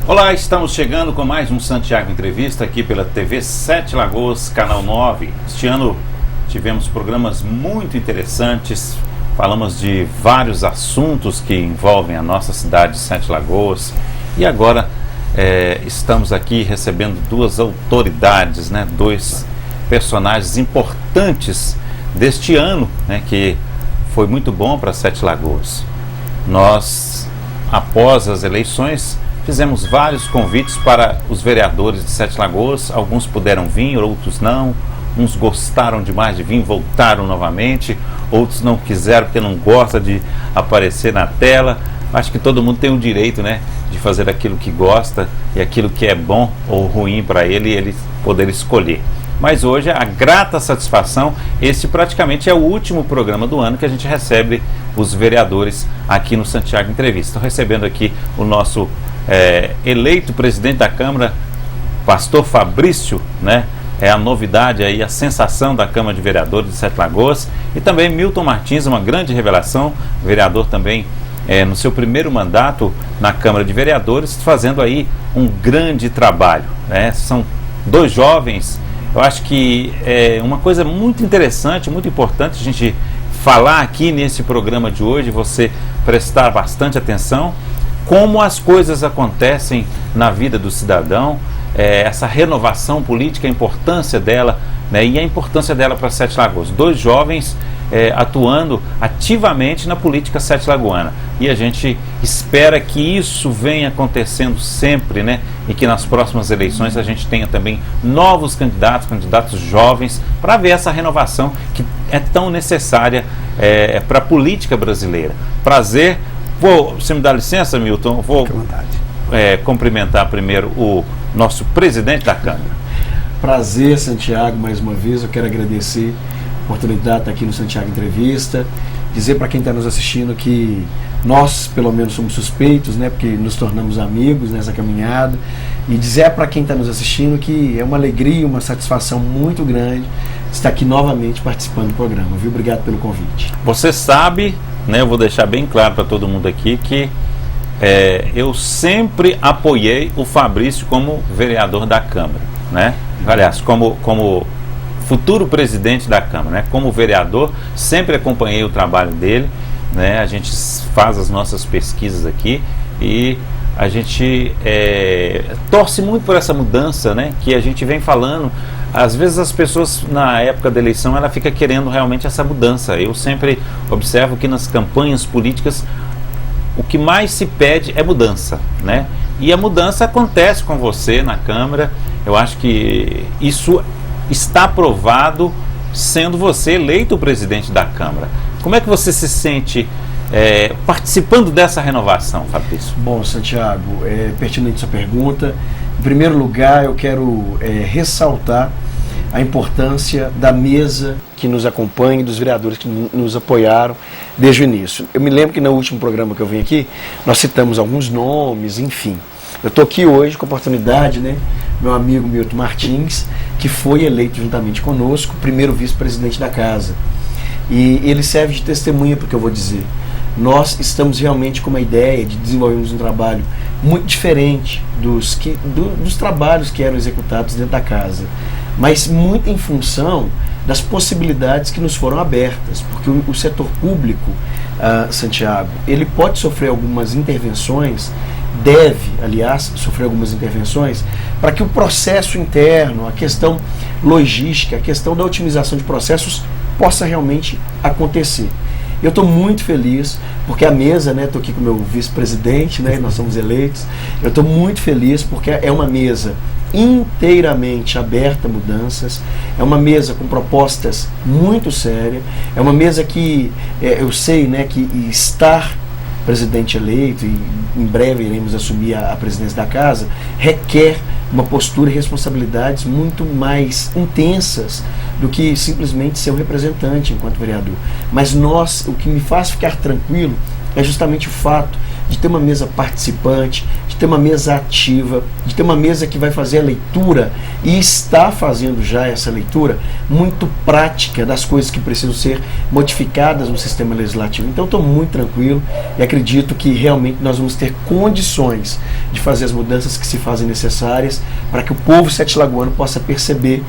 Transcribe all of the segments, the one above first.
Olá, estamos chegando com mais um Santiago Entrevista aqui pela TV Sete Lagoas, Canal 9. Este ano tivemos programas muito interessantes, falamos de vários assuntos que envolvem a nossa cidade de Sete Lagoas. E agora estamos aqui recebendo duas autoridades, dois personagens importantes deste ano, que foi muito bom para Sete Lagoas. Nós, após as eleições, fizemos vários convites para os vereadores de Sete Lagoas. Alguns puderam vir, outros não. Uns gostaram demais de vir, voltaram novamente. Outros não quiseram porque não gostam de aparecer na tela. Acho que todo mundo tem o direito, de fazer aquilo que gosta e aquilo que é bom ou ruim para ele poder escolher. Mas hoje, a grata satisfação, este praticamente é o último programa do ano que a gente recebe os vereadores aqui no Santiago Entrevista. Estou recebendo aqui o nosso eleito presidente da Câmara, pastor Fabrício, é a novidade aí, a sensação da Câmara de Vereadores de Sete Lagoas, e também Milton Martins, uma grande revelação, vereador também no seu primeiro mandato na Câmara de Vereadores, fazendo aí um grande trabalho, São dois jovens. Eu acho que é uma coisa muito interessante, muito importante a gente falar aqui nesse programa de hoje, você prestar bastante atenção como as coisas acontecem na vida do cidadão, essa renovação política, a importância dela, e a importância dela para Sete Lagoas. Dois jovens atuando ativamente na política sete-lagoana. E a gente espera que isso venha acontecendo sempre, e que nas próximas eleições a gente tenha também novos candidatos jovens, para ver essa renovação que é tão necessária para a política brasileira. Prazer. Você me dá licença, Milton? Vou cumprimentar primeiro o nosso presidente da Câmara. Prazer, Santiago, mais uma vez. Eu quero agradecer a oportunidade de estar aqui no Santiago Entrevista. Dizer para quem está nos assistindo que nós, pelo menos, somos suspeitos, porque nos tornamos amigos nessa caminhada. E dizer para quem está nos assistindo que é uma alegria, uma satisfação muito grande estar aqui novamente participando do programa. Viu? Obrigado pelo convite. Você sabe, eu vou deixar bem claro para todo mundo aqui que eu sempre apoiei o Fabrício como vereador da Câmara, Aliás, como futuro presidente da Câmara, como vereador, sempre acompanhei o trabalho dele, A gente faz as nossas pesquisas aqui e a gente torce muito por essa mudança, que a gente vem falando. Às vezes as pessoas, na época da eleição, ela fica querendo realmente essa mudança. Eu sempre observo que nas campanhas políticas o que mais se pede é mudança, E a mudança acontece com você na Câmara. Eu acho que isso está provado sendo você eleito o presidente da Câmara. Como é que você se sente participando dessa renovação, Fabrício? Bom, Santiago, é pertinente sua pergunta. Em primeiro lugar, eu quero ressaltar a importância da mesa que nos acompanha e dos vereadores que nos apoiaram desde o início. Eu me lembro que no último programa que eu vim aqui, nós citamos alguns nomes, enfim. Eu estou aqui hoje com a oportunidade, meu amigo Milton Martins, que foi eleito juntamente conosco, primeiro vice-presidente da casa. E ele serve de testemunha para o que eu vou dizer. Nós estamos realmente com uma ideia de desenvolvermos um trabalho muito diferente dos trabalhos que eram executados dentro da casa, mas muito em função das possibilidades que nos foram abertas, porque o setor público, Santiago, ele pode sofrer algumas intervenções, deve, aliás, sofrer algumas intervenções, para que o processo interno, a questão logística, a questão da otimização de processos possa realmente acontecer. Eu estou muito feliz, porque a mesa, estou aqui com o meu vice-presidente, nós somos eleitos, eu estou muito feliz porque é uma mesa inteiramente aberta a mudanças, é uma mesa com propostas muito sérias, é uma mesa que eu sei que estar presidente eleito, e em breve iremos assumir a presidência da casa, requer uma postura e responsabilidades muito mais intensas do que simplesmente ser um representante enquanto vereador. Mas o que me faz ficar tranquilo é justamente o fato de ter uma mesa participante, de ter uma mesa ativa, de ter uma mesa que vai fazer a leitura e está fazendo já essa leitura muito prática das coisas que precisam ser modificadas no sistema legislativo. Então estou muito tranquilo e acredito que realmente nós vamos ter condições de fazer as mudanças que se fazem necessárias para que o povo sete-lagoano possa perceber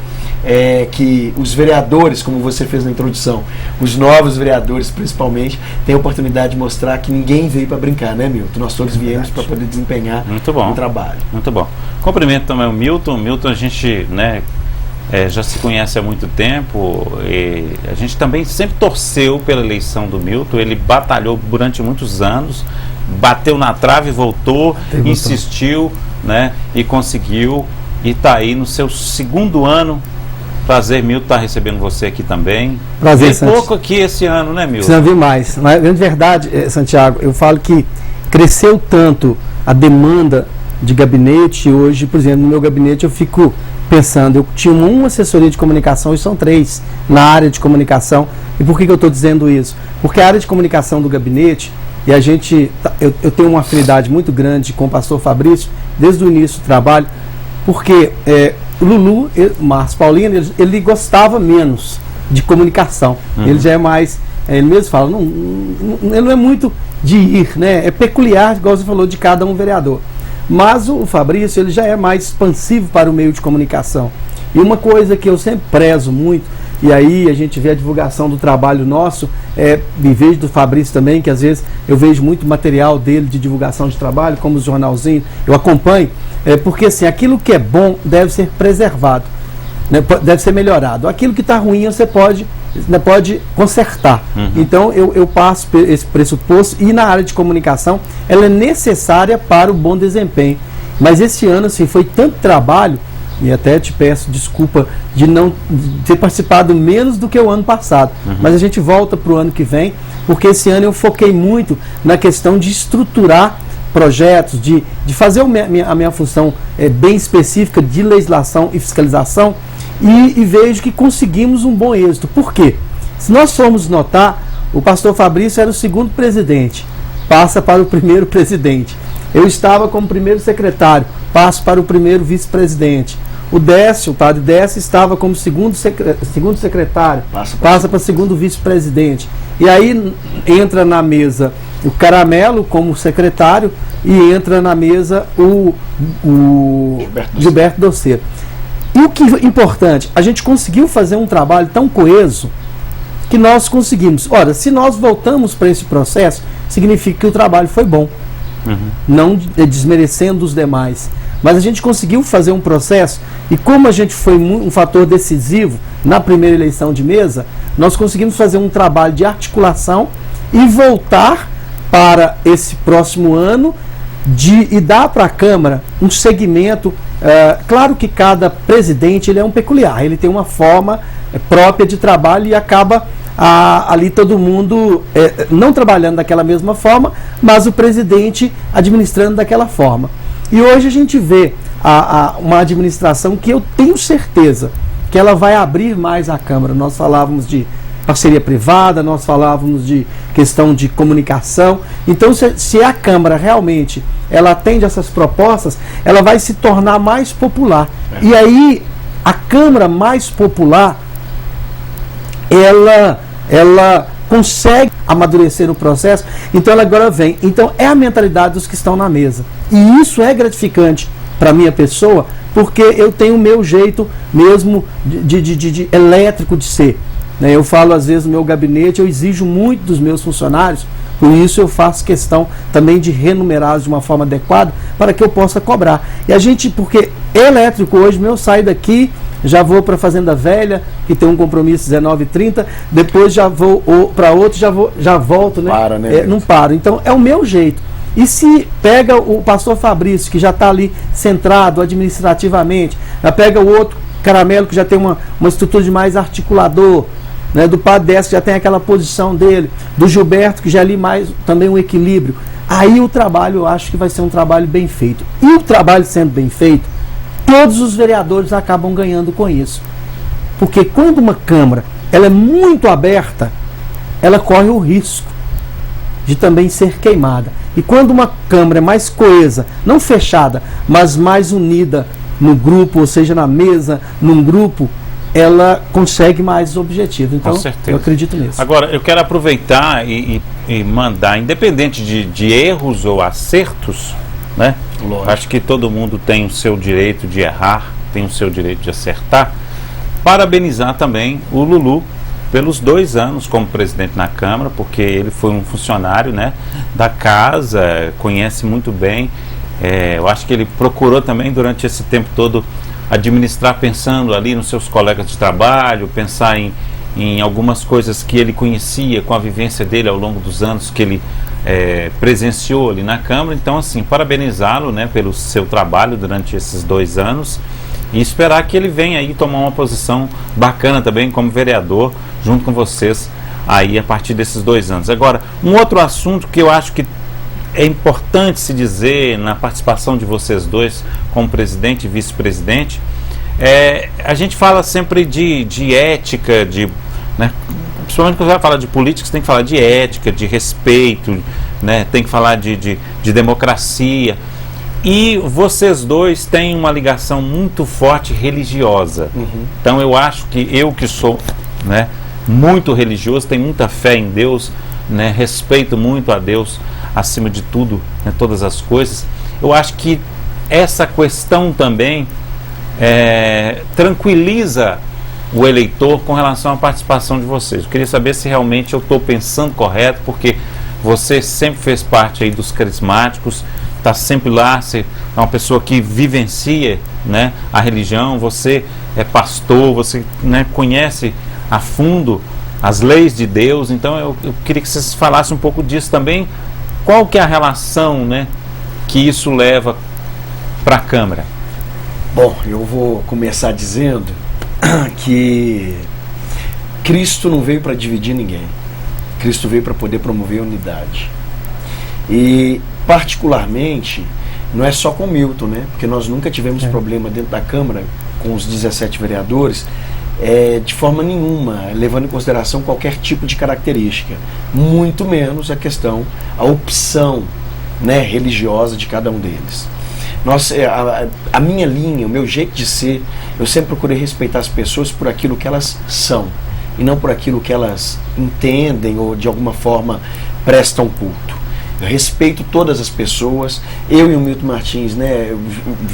que os vereadores, como você fez na introdução, os novos vereadores principalmente, têm a oportunidade de mostrar que ninguém veio para brincar, né, Milton? Nós todos viemos para poder desempenhar um trabalho. Muito bom. Cumprimento também o Milton. Milton, a gente, né, já se conhece há muito tempo, e a gente também sempre torceu pela eleição do Milton. Ele batalhou durante muitos anos, bateu na trave, voltou, insistiu, né, e conseguiu, e está aí no seu segundo ano. Prazer, Milton, estar recebendo você aqui também. Prazer, Santiago. Pouco aqui esse ano, né, Milton? Precisa vir mais. Na grande verdade, Santiago, eu falo que cresceu tanto a demanda de gabinete. Hoje, por exemplo, no meu gabinete eu fico pensando, eu tinha uma assessoria de comunicação e são 3 na área de comunicação. E por que eu estou dizendo isso? Porque a área de comunicação do gabinete, e a gente, eu tenho uma afinidade muito grande com o pastor Fabrício, desde o início do trabalho, porque o Lulu, o Márcio Paulino, ele gostava menos de comunicação. Ele já é mais, ele mesmo fala, ele não é muito de ir, né? É peculiar, igual você falou, de cada um vereador. Mas o Fabrício, ele já é mais expansivo para o meio de comunicação. E uma coisa que eu sempre prezo muito, e aí a gente vê a divulgação do trabalho nosso, e vejo do Fabrício também, que às vezes eu vejo muito material dele de divulgação de trabalho, como os jornalzinhos, eu acompanho, porque assim, aquilo que é bom deve ser preservado, né, deve ser melhorado. Aquilo que está ruim você pode consertar. Então eu passo por esse pressuposto, e na área de comunicação ela é necessária para o bom desempenho. Mas esse ano assim, foi tanto trabalho, e até te peço desculpa de não ter participado menos do que o ano passado, mas a gente volta para o ano que vem, porque esse ano eu foquei muito na questão de estruturar projetos, de fazer a minha função bem específica de legislação e fiscalização, e vejo que conseguimos um bom êxito. Por quê? Se nós formos notar, o pastor Fabrício era o segundo presidente, passa para o primeiro presidente. Eu estava como primeiro secretário, passo para o primeiro vice-presidente. O Décio, o padre Décio, estava como segundo secretário, passa para segundo vice-presidente. E aí entra na mesa o Caramelo como secretário e entra na mesa o Gilberto Doceiro. E o que é importante, a gente conseguiu fazer um trabalho tão coeso que nós conseguimos. Ora, se nós voltamos para esse processo, significa que o trabalho foi bom. Não desmerecendo os demais. Mas a gente conseguiu fazer um processo, e como a gente foi um fator decisivo na primeira eleição de mesa, nós conseguimos fazer um trabalho de articulação e voltar para esse próximo ano e dar para a Câmara um segmento. Claro que cada presidente ele é um peculiar, ele tem uma forma própria de trabalho e acaba ali todo mundo não trabalhando daquela mesma forma, mas o presidente administrando daquela forma. E hoje a gente vê uma administração que eu tenho certeza que ela vai abrir mais a Câmara. Nós falávamos de parceria privada, nós falávamos de questão de comunicação. Então, se a Câmara realmente ela atende essas propostas, ela vai se tornar mais popular. E aí, a Câmara mais popular, ela consegue amadurecer o processo, então ela agora vem. Então é a mentalidade dos que estão na mesa. E isso é gratificante para a minha pessoa, porque eu tenho o meu jeito mesmo de elétrico de ser. Né? Eu falo às vezes no meu gabinete, eu exijo muito dos meus funcionários, por isso eu faço questão também de renumerá-los de uma forma adequada para que eu possa cobrar. E a gente, porque elétrico hoje, eu saio daqui, já vou para a Fazenda Velha, que tem um compromisso 19h30, depois já vou para outro, já volto, né? Não paro. Então é o meu jeito. E se pega o pastor Fabrício, que já está ali centrado administrativamente, já pega o outro Caramelo, que já tem uma estrutura de mais articulador, né? Do padre Décio, que já tem aquela posição dele, do Gilberto, que já ali mais também um equilíbrio. Aí o trabalho, eu acho que vai ser um trabalho bem feito. E o trabalho sendo bem feito, todos os vereadores acabam ganhando com isso. Porque quando uma Câmara ela é muito aberta, ela corre o risco de também ser queimada. E quando uma Câmara é mais coesa, não fechada, mas mais unida no grupo, ou seja, na mesa, num grupo, ela consegue mais objetivos. Então, Com certeza. eu acredito nisso. Agora, eu quero aproveitar e mandar, independente de erros ou acertos, né? Lógico. Acho que todo mundo tem o seu direito de errar, tem o seu direito de acertar. Parabenizar também o Lulu pelos 2 anos como presidente na Câmara, porque ele foi um funcionário, né, da casa, conhece muito bem. Eu acho que ele procurou também durante esse tempo todo administrar pensando ali nos seus colegas de trabalho, pensar em algumas coisas que ele conhecia com a vivência dele ao longo dos anos que ele presenciou ali na Câmara. Então, assim, parabenizá-lo, né, pelo seu trabalho durante esses 2 anos e esperar que ele venha aí tomar uma posição bacana também como vereador junto com vocês aí a partir desses 2 anos. Agora, um outro assunto que eu acho que é importante se dizer na participação de vocês dois como presidente e vice-presidente, a gente fala sempre de ética, né, principalmente quando vai falar de política, tem que falar de ética, de respeito, né, tem que falar de democracia. E vocês dois têm uma ligação muito forte religiosa. Então eu acho que eu que sou, né, muito religioso, tenho muita fé em Deus, né, respeito muito a Deus acima de tudo, né, todas as coisas. Eu acho que essa questão também tranquiliza o eleitor com relação à participação de vocês. Eu queria saber se realmente eu estou pensando correto, porque você sempre fez parte aí dos carismáticos, está sempre lá, você é uma pessoa que vivencia, né, a religião, você é pastor, você, né, conhece a fundo as leis de Deus. Então eu queria que vocês falassem um pouco disso também. Qual que é a relação, né, que isso leva para a Câmara? Bom, eu vou começar dizendo que Cristo não veio para dividir ninguém. Cristo veio para poder promover a unidade. E, particularmente, não é só com Milton, né? Porque nós nunca tivemos problema dentro da Câmara com os 17 vereadores, de forma nenhuma, levando em consideração qualquer tipo de característica, muito menos a opção, né, religiosa de cada um deles. A minha linha, o meu jeito de ser, eu sempre procurei respeitar as pessoas por aquilo que elas são e não por aquilo que elas entendem ou de alguma forma prestam culto. Eu respeito todas as pessoas. Eu e o Milton Martins, né, eu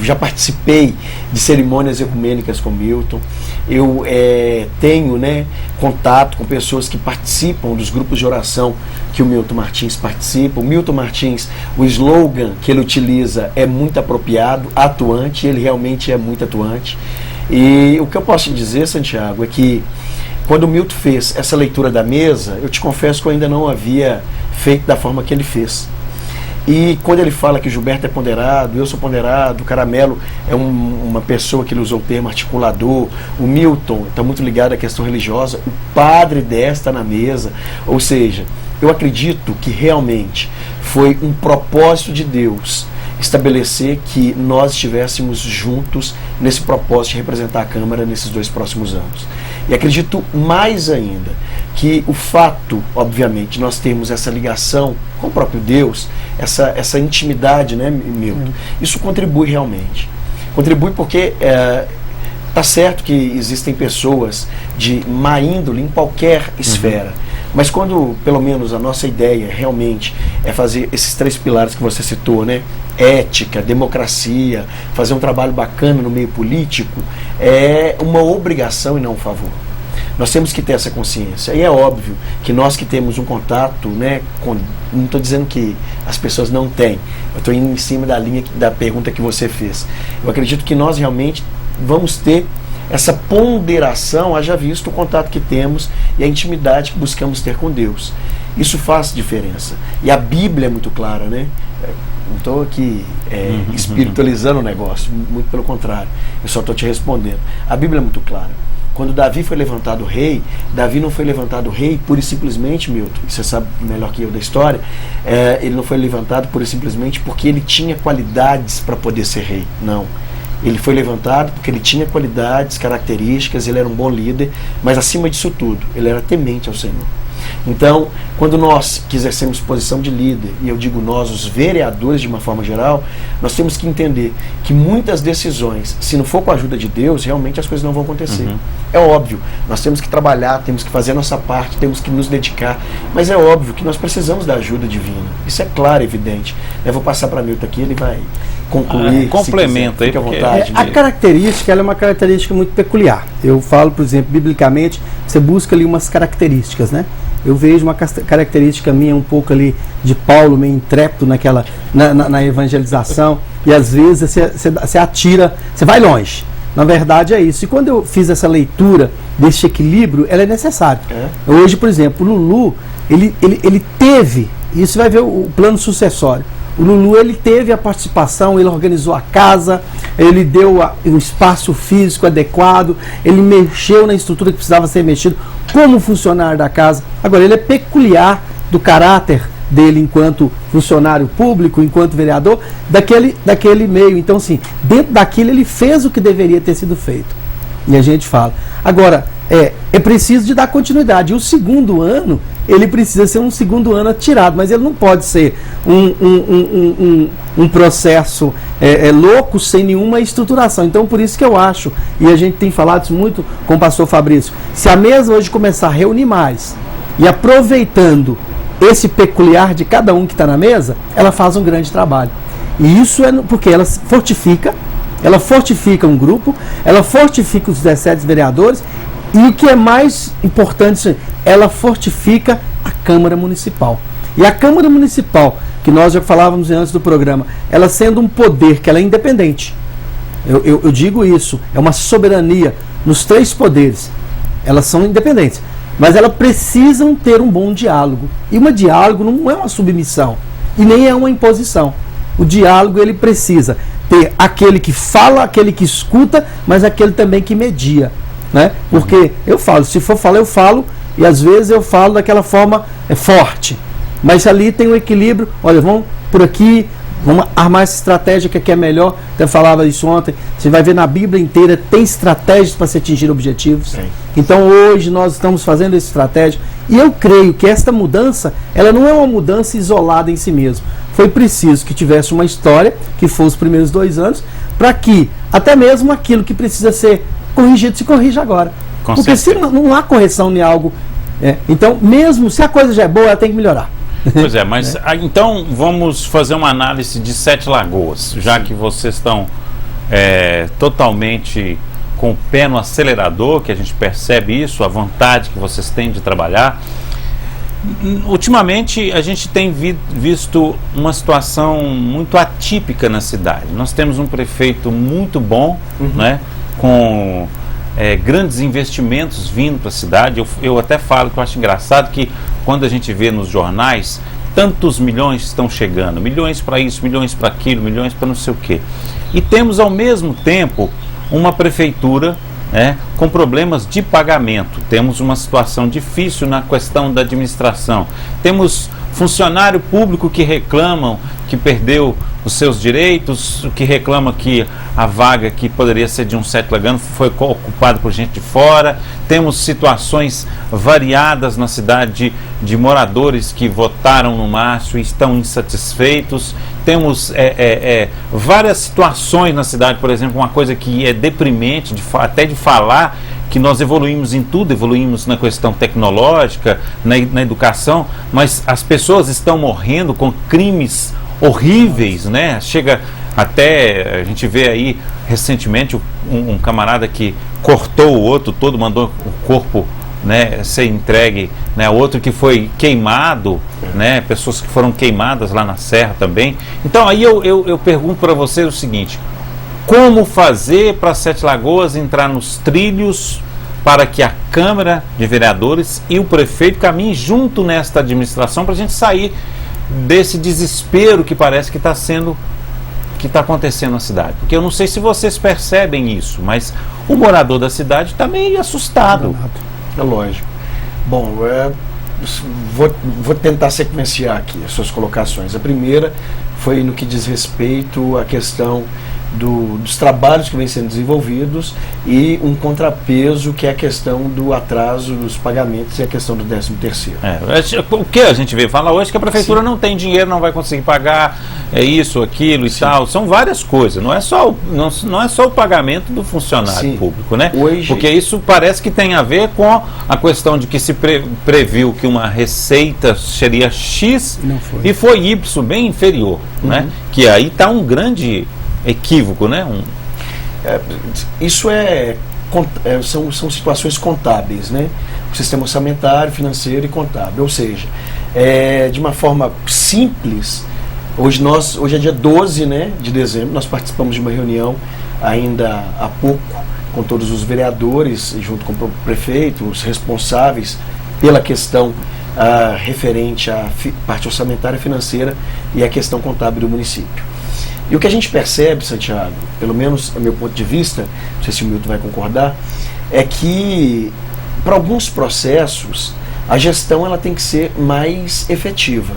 já participei de cerimônias ecumênicas com o Milton. Eu tenho, né, contato com pessoas que participam dos grupos de oração que o Milton Martins participa. O Milton Martins, o slogan que ele utiliza é muito apropriado, atuante, ele realmente é muito atuante. E o que eu posso te dizer, Santiago, é que quando o Milton fez essa leitura da mesa, eu te confesso que eu ainda não havia feito da forma que ele fez. E quando ele fala que o Gilberto é ponderado, eu sou ponderado, o Caramelo é uma pessoa que ele usou o termo articulador, o Milton está muito ligado à questão religiosa, o padre Dez está na mesa, ou seja, eu acredito que realmente foi um propósito de Deus estabelecer que nós estivéssemos juntos nesse propósito de representar a Câmara nesses 2 próximos anos. E acredito mais ainda que o fato, obviamente, de nós termos essa ligação com o próprio Deus, essa intimidade, né, Milton, isso contribui realmente. Contribui porque está certo que existem pessoas de má índole em qualquer esfera, mas quando, pelo menos, a nossa ideia realmente é fazer esses 3 pilares que você citou, né? Ética, democracia, fazer um trabalho bacana no meio político, é uma obrigação e não um favor. Nós temos que ter essa consciência. E é óbvio que nós que temos um contato, né, não estou dizendo que as pessoas não têm, eu estou indo em cima da linha da pergunta que você fez. Eu acredito que nós realmente vamos ter essa ponderação, haja visto o contato que temos e a intimidade que buscamos ter com Deus. Isso faz diferença. E a Bíblia é muito clara, né? Não estou aqui espiritualizando o negócio, muito pelo contrário, eu só estou te respondendo. A Bíblia é muito clara. Quando Davi foi levantado rei, Davi não foi levantado rei pura e simplesmente, Milton, você sabe melhor que eu da história, ele não foi levantado pura e simplesmente porque ele tinha qualidades para poder ser rei, não. Ele foi levantado porque ele tinha qualidades, características, ele era um bom líder, mas acima disso tudo, ele era temente ao Senhor. Então, quando nós que exercemos posição de líder, e eu digo nós, os vereadores de uma forma geral, nós temos que entender que muitas decisões, se não for com a ajuda de Deus, realmente as coisas não vão acontecer. É óbvio, nós temos que trabalhar, temos que fazer a nossa parte, temos que nos dedicar, mas é óbvio que nós precisamos da ajuda divina. Isso é claro, evidente. Eu vou passar para Milton aqui, ele vai concluir. Complementa aí, fique à porque vontade. A característica, ela é uma característica muito peculiar. Eu falo, por exemplo, biblicamente, você busca ali umas características, né? Eu vejo uma característica minha um pouco ali de Paulo, meio intrépido na evangelização, e às vezes você atira, você vai longe. Na verdade é isso. E quando eu fiz essa leitura desse equilíbrio, ela é necessária. Hoje, por exemplo, o Lulu, ele teve, e você vai ver o plano sucessório, o Lulu, ele teve a participação, ele organizou a casa, ele deu um espaço físico adequado, ele mexeu na estrutura que precisava ser mexido como funcionário da casa. Agora, ele é peculiar do caráter dele enquanto funcionário público, enquanto vereador, daquele meio. Então, assim, dentro daquilo ele fez o que deveria ter sido feito. E a gente fala. Agora, é preciso de dar continuidade. E o segundo ano, ele precisa ser um segundo ano atirado, mas ele não pode ser um processo louco sem nenhuma estruturação. Então, por isso que eu acho, e a gente tem falado isso muito com o pastor Fabrício, se a mesa hoje começar a reunir mais, e aproveitando esse peculiar de cada um que está na mesa, ela faz um grande trabalho. E isso é porque ela fortifica um grupo, ela fortifica os 17 vereadores, e o que é mais importante, ela fortifica a Câmara Municipal. E a Câmara Municipal, que nós já falávamos antes do programa, ela sendo um poder que ela é independente, eu digo isso, é uma soberania nos 3 poderes, elas são independentes, mas elas precisam ter um bom diálogo. E um diálogo não é uma submissão, e nem é uma imposição. O diálogo, ele precisa ter aquele que fala, aquele que escuta, mas aquele também que media, né? Porque eu falo, se for falar, eu falo, e às vezes eu falo daquela forma forte, mas ali tem um equilíbrio. Olha, vamos por aqui, vamos armar essa estratégia que aqui é melhor. Até falava isso ontem, você vai ver na Bíblia inteira, tem estratégias para se atingir objetivos. Sim. Então hoje nós estamos fazendo essa estratégia, e eu creio que esta mudança, ela não é uma mudança isolada em si mesma. Foi preciso que tivesse uma história, que fosse os primeiros 2 anos, para que até mesmo aquilo que precisa ser corrigido se corrija agora. Com Porque certeza. se não há correção em algo, então mesmo se a coisa já é boa, ela tem que melhorar. Pois é, mas então vamos fazer uma análise de 7 Lagoas, já que vocês estão totalmente com o pé no acelerador, que a gente percebe isso, a vontade que vocês têm de trabalhar. Ultimamente a gente tem visto uma situação muito atípica na cidade. Nós temos um prefeito muito bom, né, com grandes investimentos vindo para a cidade. Eu até falo que eu acho engraçado que quando a gente vê nos jornais, tantos milhões estão chegando, milhões para isso, milhões para aquilo, milhões para não sei o quê. E temos ao mesmo tempo uma prefeitura com problemas de pagamento. Temos uma situação difícil na questão da administração. Temos funcionário público que reclamam que perdeu os seus direitos, que reclama que a vaga que poderia ser de um certo Lagano foi ocupada por gente de fora. Temos situações variadas na cidade de moradores que votaram no Márcio e estão insatisfeitos. Temos várias situações na cidade, por exemplo, uma coisa que é deprimente até de falar, que nós evoluímos em tudo, evoluímos na questão tecnológica, na educação, mas as pessoas estão morrendo com crimes horríveis, né? Chega até, a gente vê aí recentemente um camarada que cortou o outro todo, mandou o corpo, né, ser entregue, né, outro que foi queimado, né, pessoas que foram queimadas lá na Serra também. Então aí eu pergunto para vocês o seguinte: como fazer para 7 Lagoas entrar nos trilhos para que a Câmara de Vereadores e o prefeito caminhem junto nesta administração, para a gente sair desse desespero que parece que está acontecendo na cidade? Porque eu não sei se vocês percebem isso, mas o morador da cidade está meio assustado. É lógico. Bom, vou tentar sequenciar aqui as suas colocações. A primeira foi no que diz respeito à questão dos trabalhos que vêm sendo desenvolvidos e um contrapeso que é a questão do atraso dos pagamentos e a questão do 13º. O que a gente vê falar hoje é que a prefeitura não tem dinheiro, não vai conseguir pagar isso, aquilo e tal. São várias coisas, não é só o pagamento do funcionário público, né? Hoje, porque isso parece que tem a ver com a questão de que se previu que uma receita seria X e foi Y, bem inferior, né? Que aí está um grande equívoco, né? Isso são situações contábeis, né? O sistema orçamentário, financeiro e contábil. Ou seja, de uma forma simples, hoje é dia 12, né, de dezembro, nós participamos de uma reunião ainda há pouco com todos os vereadores, junto com o prefeito, os responsáveis pela questão referente à parte orçamentária, financeira e à questão contábil do município. E o que a gente percebe, Santiago, pelo menos a meu ponto de vista, não sei se o Milton vai concordar, é que para alguns processos a gestão ela tem que ser mais efetiva.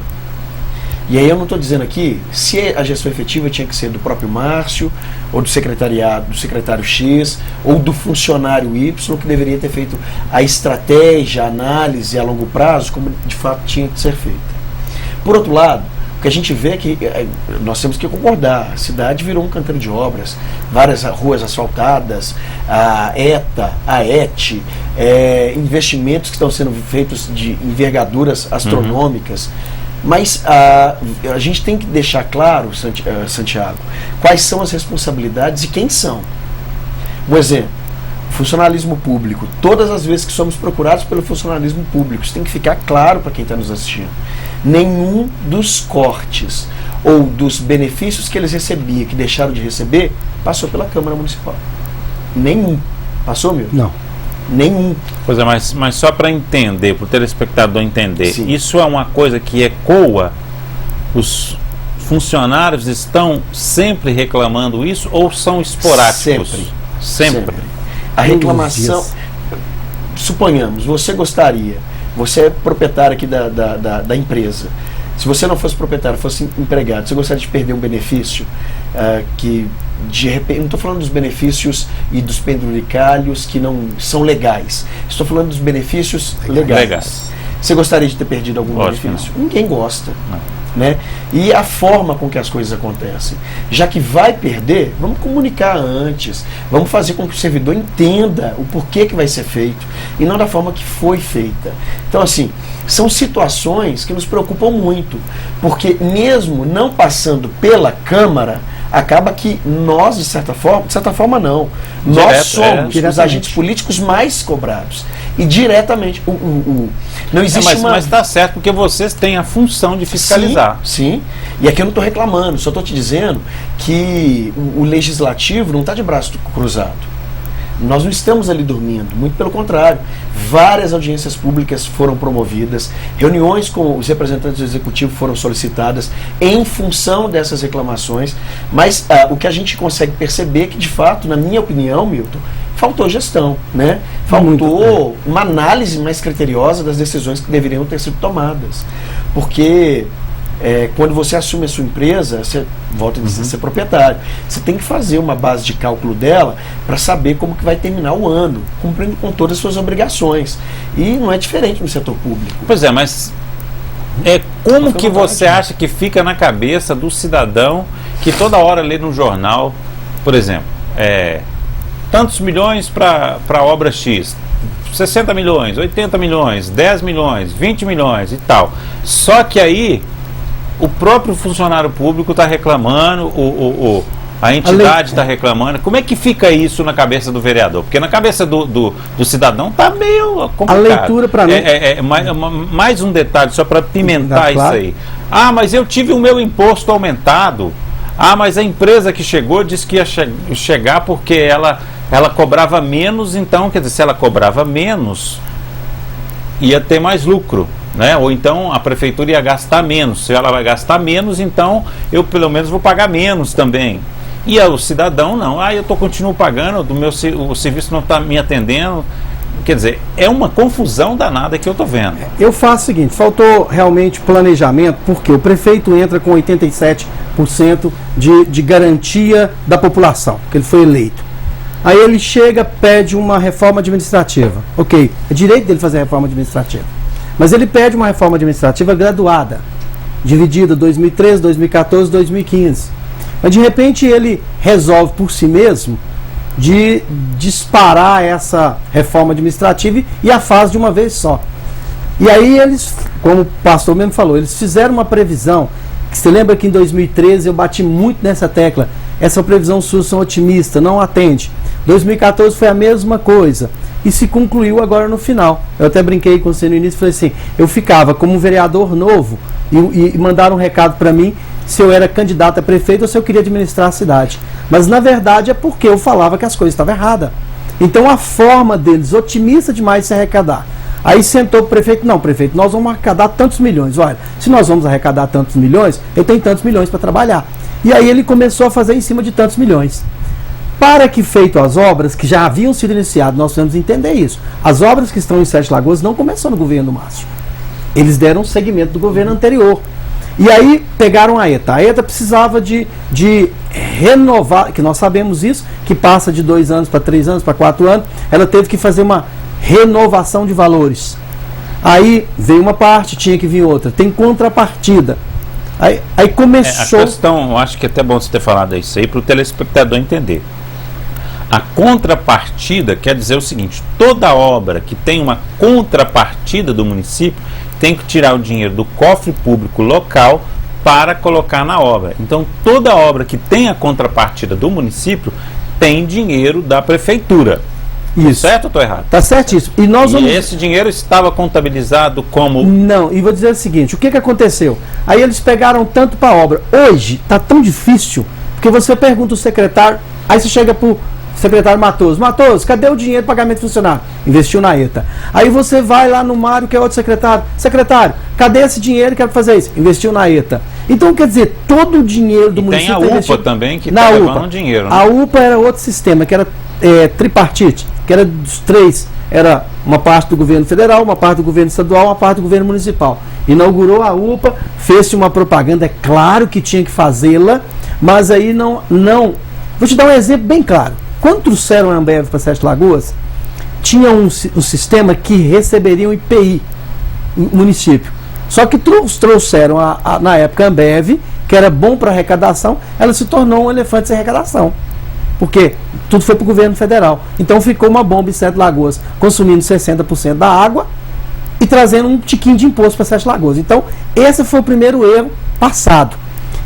E aí eu não estou dizendo aqui se a gestão efetiva tinha que ser do próprio Márcio, ou do secretariado, do secretário X, ou do funcionário Y, que deveria ter feito a estratégia, a análise a longo prazo, como de fato tinha que ser feita. Por outro lado, o que a gente vê é que nós temos que concordar, a cidade virou um canteiro de obras, várias ruas asfaltadas, a ETA, a ET, investimentos que estão sendo feitos de envergaduras astronômicas, mas a gente tem que deixar claro, Santiago, quais são as responsabilidades e quem são. Um exemplo, funcionalismo público. Todas as vezes que somos procurados pelo funcionalismo público, isso tem que ficar claro para quem está nos assistindo. Nenhum dos cortes ou dos benefícios que eles recebiam, que deixaram de receber, passou pela Câmara Municipal. Nenhum. Passou, meu? Não. Nenhum. Pois é, mas só para entender, para o telespectador entender, isso é uma coisa que ecoa? Os funcionários estão sempre reclamando isso ou são esporádicos? Sempre. A reclamação, suponhamos, você é proprietário aqui da empresa, se você não fosse proprietário, fosse empregado, você gostaria de perder um benefício que de repente, não estou falando dos benefícios e dos penduricalhos que não são legais, estou falando dos benefícios legais. Você gostaria de ter perdido algum benefício? Ninguém gosta. Né? E a forma com que as coisas acontecem. Já que vai perder, vamos comunicar antes, vamos fazer com que o servidor entenda o porquê que vai ser feito e não da forma que foi feita. Então, assim, são situações que nos preocupam muito, porque mesmo não passando pela Câmara, acaba que nós, de certa forma não, nós somos os agentes políticos mais cobrados. E diretamente, não existe mas está certo, porque vocês têm a função de fiscalizar. Sim. E aqui eu não estou reclamando, só estou te dizendo que o legislativo não está de braço cruzado. Nós não estamos ali dormindo, muito pelo contrário. Várias audiências públicas foram promovidas, reuniões com os representantes do Executivo foram solicitadas em função dessas reclamações, mas o que a gente consegue perceber é que, de fato, na minha opinião, Milton, faltou gestão, né? Faltou uma análise mais criteriosa das decisões que deveriam ter sido tomadas. Porque quando você assume a sua empresa, você volta a ser proprietário. Você tem que fazer uma base de cálculo dela para saber como que vai terminar o ano, cumprindo com todas as suas obrigações. E não é diferente no setor público. Pois é, mas como que você acha que fica na cabeça do cidadão que toda hora lê no jornal, por exemplo, tantos milhões para a obra X, 60 milhões, 80 milhões, 10 milhões, 20 milhões e tal. Só que aí o próprio funcionário público está reclamando, a entidade está reclamando. Como é que fica isso na cabeça do vereador? Porque na cabeça do cidadão está meio complicado. A leitura para mim... mais um detalhe, só para pimentar isso aí. Ah, mas eu tive o meu imposto aumentado. Ah, mas a empresa que chegou disse que ia chegar porque ela cobrava menos, então, quer dizer, se ela cobrava menos, ia ter mais lucro. Né? Ou então a prefeitura ia gastar menos. Se ela vai gastar menos, então eu pelo menos vou pagar menos também. E o cidadão não. Eu continuo pagando, o serviço não está me atendendo. Quer dizer, é uma confusão danada que eu estou vendo. Eu faço o seguinte, faltou realmente planejamento, porque o prefeito entra com 87 de garantia da população, que ele foi eleito. Aí ele chega, pede uma reforma administrativa. Ok, é direito dele fazer a reforma administrativa. Mas ele pede uma reforma administrativa graduada, dividida 2013, 2014, 2015. Mas de repente ele resolve por si mesmo de disparar essa reforma administrativa e a faz de uma vez só. E aí eles, como o pastor mesmo falou, eles fizeram uma previsão, que você lembra que em 2013 eu bati muito nessa tecla, essa previsão sua são otimista, não atende. 2014 foi a mesma coisa e se concluiu agora no final. Eu até brinquei com você no início e falei assim, eu ficava como um vereador novo e mandaram um recado para mim se eu era candidato a prefeito ou se eu queria administrar a cidade. Mas na verdade é porque eu falava que as coisas estavam erradas. Então a forma deles, otimista demais, de se arrecadar. Aí sentou o prefeito, não, prefeito, nós vamos arrecadar tantos milhões. Olha, se nós vamos arrecadar tantos milhões, eu tenho tantos milhões para trabalhar. E aí ele começou a fazer em cima de tantos milhões. Para que feito as obras que já haviam sido iniciadas, nós precisamos entender isso. As obras que estão em Sete Lagoas não começaram no governo do Márcio. Eles deram seguimento do governo anterior. E aí pegaram a ETA. A ETA precisava de renovar, que nós sabemos isso, que passa de 2 anos para 3 anos, para 4 anos. Ela teve que fazer uma renovação de valores. Aí veio uma parte, tinha que vir outra. Tem contrapartida. Aí começou... A questão, eu acho que é até bom você ter falado isso aí para o telespectador entender. A contrapartida quer dizer o seguinte: toda obra que tem uma contrapartida do município tem que tirar o dinheiro do cofre público local para colocar na obra. Então toda obra que tem a contrapartida do município tem dinheiro da prefeitura. Isso. Certo ou estou errado? Está certíssimo. E esse dinheiro estava contabilizado como... Não, e vou dizer o seguinte, o que aconteceu? Aí eles pegaram tanto para a obra. Hoje está tão difícil, porque você pergunta o secretário, aí você chega para o secretário Matoso, cadê o dinheiro do pagamento funcionário? Investiu na ETA. Aí você vai lá no Mário, que é outro secretário, cadê esse dinheiro que quer fazer isso? Investiu na ETA. Então, quer dizer, todo o dinheiro do município... Tem a UPA também, que está levando dinheiro. Né? A UPA era outro sistema, que era tripartite, que era dos 3, era uma parte do governo federal, uma parte do governo estadual, uma parte do governo municipal. Inaugurou a UPA, fez-se uma propaganda, é claro que tinha que fazê-la, mas aí não... Vou te dar um exemplo bem claro. Quando trouxeram a Ambev para Sete Lagoas, tinha um sistema que receberia um IPI, o município. Só que trouxeram, na época, a Ambev, que era bom para arrecadação, ela se tornou um elefante sem arrecadação. Porque tudo foi para o governo federal. Então ficou uma bomba em Sete Lagoas, consumindo 60% da água e trazendo um tiquinho de imposto para Sete Lagoas. Então, esse foi o primeiro erro passado.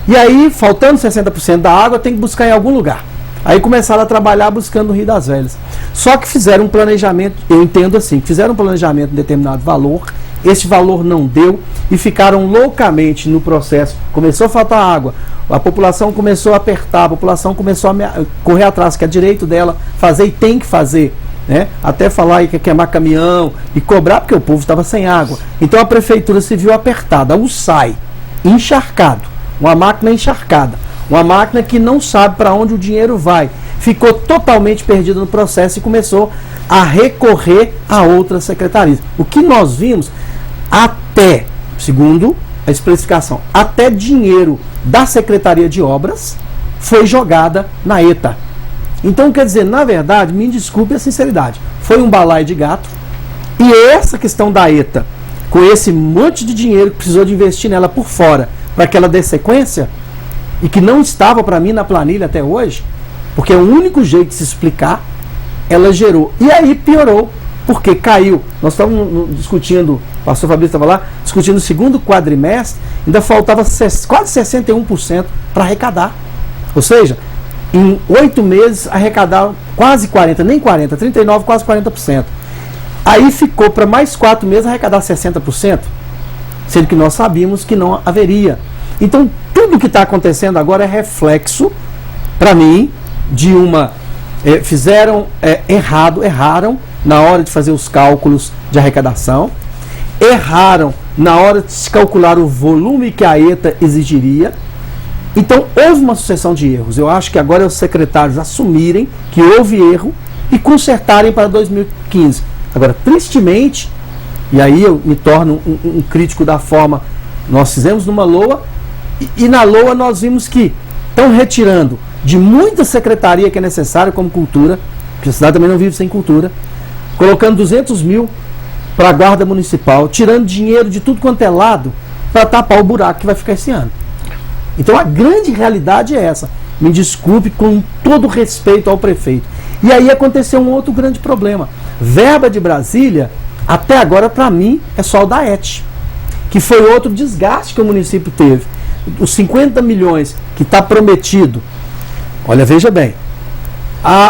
E aí, faltando 60% da água, tem que buscar em algum lugar. Aí começaram a trabalhar buscando no Rio das Velhas. Só que fizeram um planejamento, eu entendo assim, fizeram um planejamento de determinado valor, esse valor não deu e ficaram loucamente no processo. Começou a faltar água, a população começou a apertar, a população começou a correr atrás, que é direito dela fazer e tem que fazer. Né? Até falar que queimar caminhão e cobrar, porque o povo estava sem água. Então a prefeitura se viu apertada, o SAI, encharcado, uma máquina encharcada, uma máquina que não sabe para onde o dinheiro vai, ficou totalmente perdida no processo e começou a recorrer a outras secretarias. O que nós vimos, até, segundo a especificação, até dinheiro da Secretaria de Obras foi jogada na ETA. Então, quer dizer, na verdade, me desculpe a sinceridade, foi um balaio de gato, e essa questão da ETA, com esse monte de dinheiro que precisou de investir nela por fora, para que ela dê sequência, e que não estava para mim na planilha até hoje, porque é o único jeito de se explicar, ela gerou. E aí piorou, porque caiu. Nós estávamos discutindo, o pastor Fabrício estava lá, discutindo o segundo quadrimestre, ainda faltava quase 61% para arrecadar. Ou seja, em 8 meses arrecadaram quase 40%, nem 40%, 39%, quase 40%. Aí ficou para mais 4 meses arrecadar 60%, sendo que nós sabíamos que não haveria. Então, tudo que está acontecendo agora é reflexo, para mim, de uma... erraram na hora de fazer os cálculos de arrecadação, erraram na hora de se calcular o volume que a ETA exigiria. Então, houve uma sucessão de erros. Eu acho que agora é os secretários assumirem que houve erro e consertarem para 2015. Agora, tristemente, e aí eu me torno um crítico da forma, nós fizemos numa LOA, E na LOA nós vimos que estão retirando de muita secretaria que é necessária, como cultura, porque a cidade também não vive sem cultura, colocando 200 mil para a guarda municipal, tirando dinheiro de tudo quanto é lado para tapar o buraco que vai ficar esse ano. Então a grande realidade é essa. Me desculpe, com todo respeito ao prefeito. E aí aconteceu um outro grande problema. Verba de Brasília, até agora, para mim, é só o da ET, que foi outro desgaste que o município teve. Os 50 milhões que está prometido, olha, veja bem,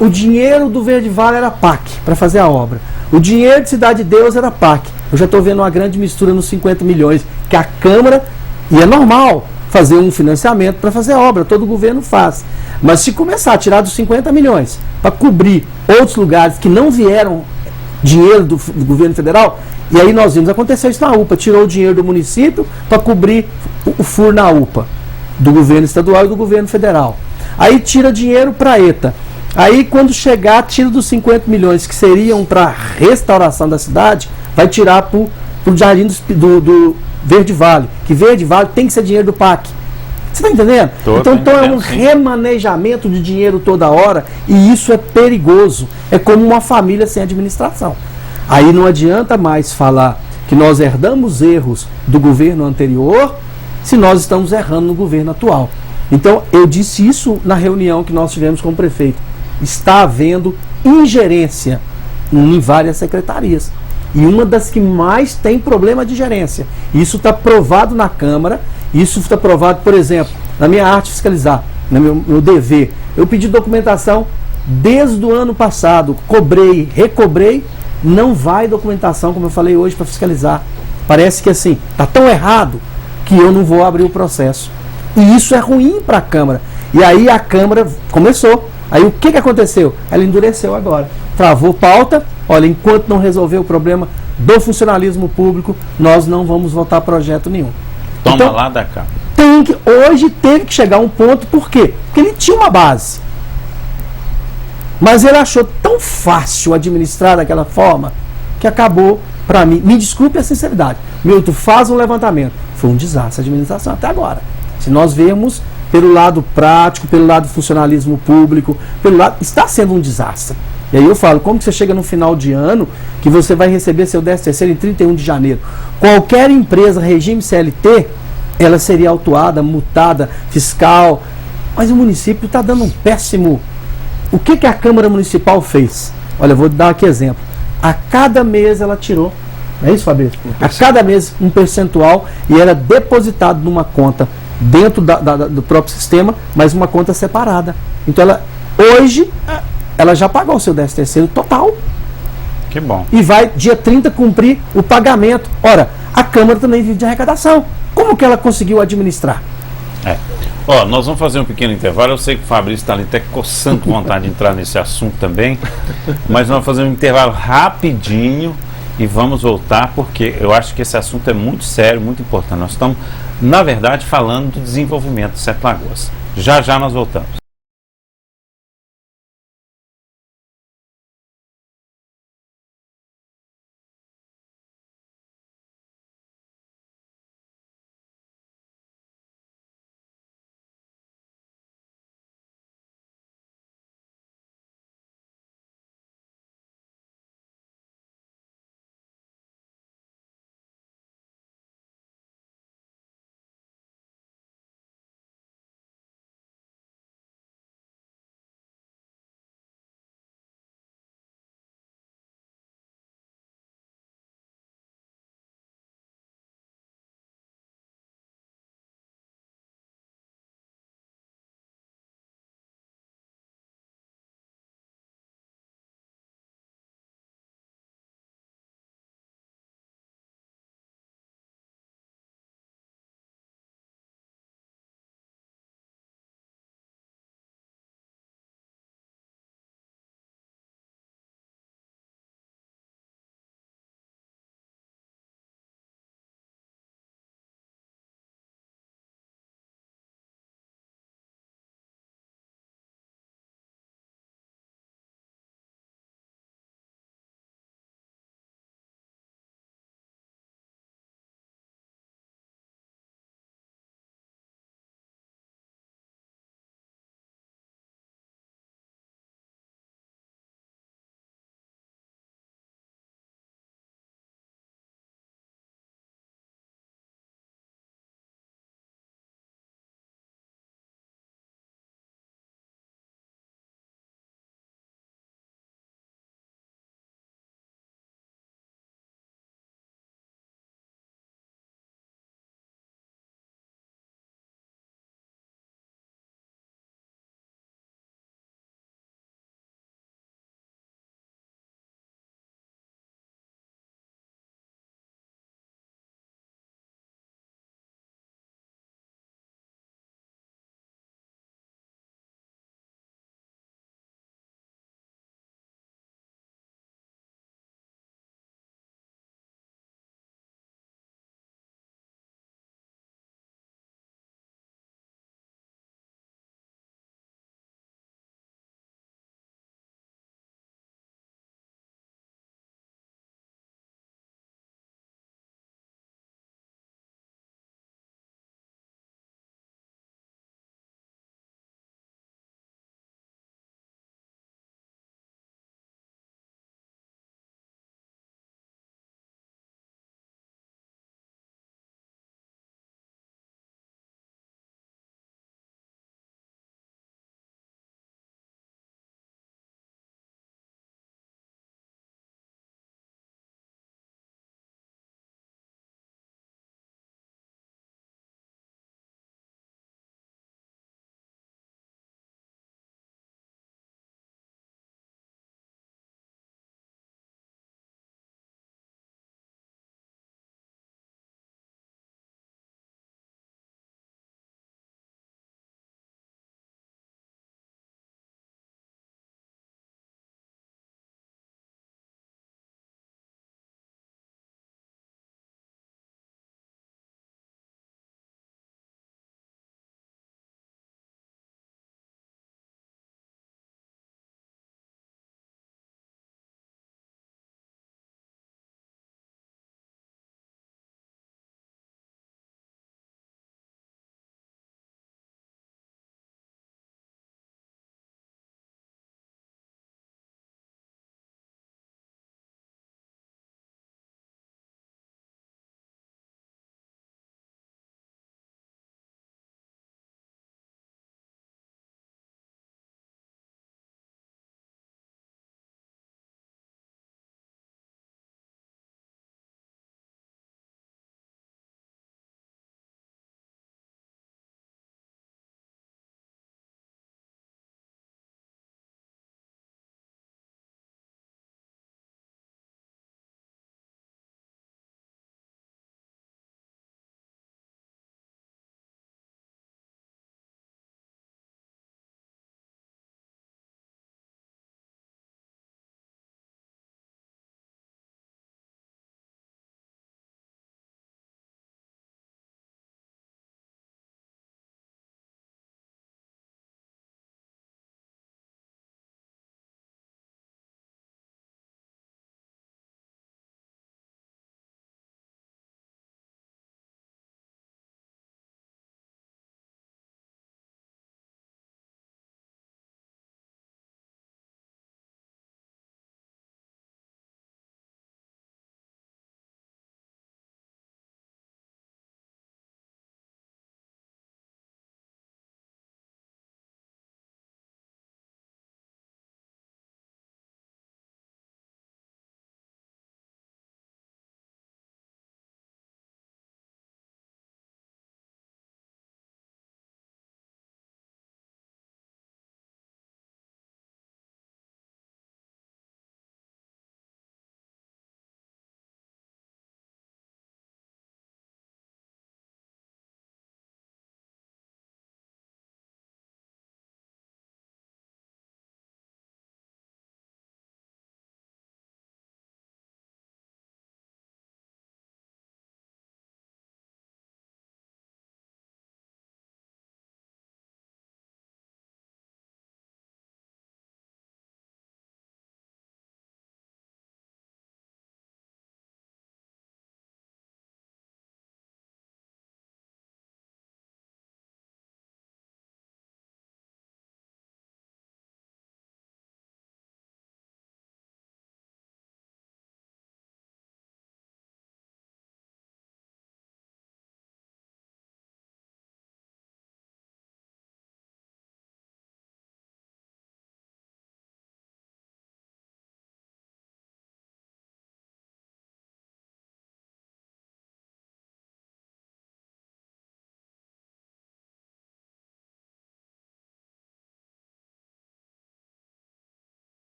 o dinheiro do Verde Vale era PAC, para fazer a obra. O dinheiro de Cidade de Deus era PAC. Eu já estou vendo uma grande mistura nos 50 milhões, que a Câmara, e é normal fazer um financiamento para fazer a obra, todo governo faz. Mas se começar a tirar dos 50 milhões para cobrir outros lugares que não vieram dinheiro do governo federal, e aí nós vimos, aconteceu isso na UPA, tirou o dinheiro do município para cobrir o furo na UPA, do governo estadual e do governo federal. Aí tira dinheiro para a ETA. Aí quando chegar, tira dos 50 milhões que seriam para restauração da cidade, vai tirar para o Jardim do Verde Vale, que Verde Vale tem que ser dinheiro do PAC. Você está entendendo? Então é um remanejamento de dinheiro toda hora, e isso é perigoso. É como uma família sem administração. Aí não adianta mais falar que nós herdamos erros do governo anterior, se nós estamos errando no governo atual. Então eu disse isso na reunião que nós tivemos com o prefeito. Está havendo ingerência em várias secretarias. E uma das que mais tem problema de gerência. Isso está provado na Câmara. Isso está provado, por exemplo, na minha arte fiscalizar, no meu dever. Eu pedi documentação desde o ano passado. Cobrei, recobrei. Não vai documentação, como eu falei hoje, para fiscalizar. Parece que assim, está tão errado que eu não vou abrir o processo. E isso é ruim para a Câmara. E aí a Câmara começou. Aí o que aconteceu? Ela endureceu agora. Travou pauta. Olha, enquanto não resolver o problema do funcionalismo público, nós não vamos votar projeto nenhum. Toma então, lá da cá. Hoje teve que chegar a um ponto, por quê? Porque ele tinha uma base. Mas ele achou tão fácil administrar daquela forma que acabou, para mim, me desculpe a sinceridade, Milton, faz um levantamento. Foi um desastre a administração até agora. Se nós vermos pelo lado prático, pelo lado do funcionalismo público, pelo lado, está sendo um desastre. E aí eu falo, como que você chega no final de ano, que você vai receber seu 13º em 31 de janeiro? Qualquer empresa, regime CLT, ela seria autuada, multada, fiscal, mas o município está dando um péssimo... O que a Câmara Municipal fez? Olha, eu vou dar aqui exemplo. A cada mês ela tirou, não é isso, Fabrício? A cada mês um percentual, e era depositado numa conta dentro do próprio sistema, mas uma conta separada. Então hoje ela já pagou o seu 13º total. Que bom. E vai dia 30 cumprir o pagamento. Ora, a Câmara também vive de arrecadação. Como que ela conseguiu administrar? Nós vamos fazer um pequeno intervalo. Eu sei que o Fabrício está ali até coçando com vontade de entrar nesse assunto também, mas nós vamos fazer um intervalo rapidinho e vamos voltar, porque eu acho que esse assunto é muito sério, muito importante. Nós estamos, na verdade, falando do desenvolvimento de Sete Lagoas. Já já nós voltamos.